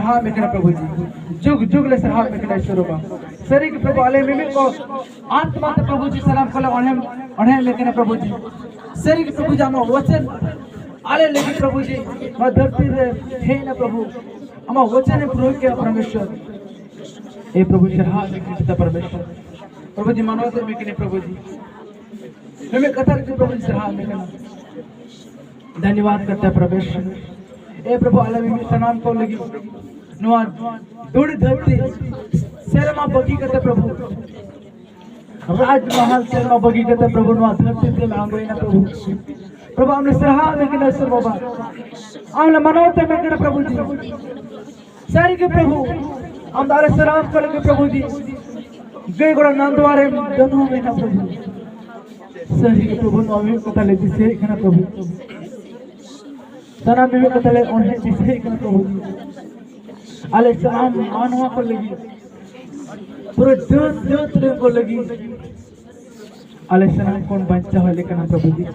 सरहा में कना प्रभु जी जुग जुग ले सरहा में कना स्वरूपा सरी के प्रभु आले में को आत्मा ते प्रभु जी सलाम कला अणे में कना प्रभु जी सरी के प्रभु जी हम वचन आले लेके प्रभु जी मा धरती रे हे ना प्रभु हम वचन प्रभु के परमेश्वर ए प्रभु सरहा में पिता परमेश्वर प्रभु जी मानवते में कने प्रभु जी हमें कथा के प्रभु जी सरहा में कना धन्यवाद करता है परमेश्वर ए प्रभु आले में सनाम को लगी नुआ दूर धरती सेरमा बगी करते प्रभु राजमहल सेरमा बगी करते प्रभु नुआ धरती से मांगो ना प्रभु प्रभु हमने सरहा में कना सर बाबा हमने मनोते में कना प्रभु जी सारी के प्रभु हम दारे सलाम करेंगे प्रभु जी गए गोड़ा नंदवारे दोनों में ना प्रभु सारी के प्रभु नवी कथा ले दिसे कना प्रभु सना में कथा ले उन्हें दिसे कना प्रभु आले सलाम मानवा को लगी पूरे जोत रे को लगी आले सलाम कौन बच्चा हो लेकिन प्रभु जी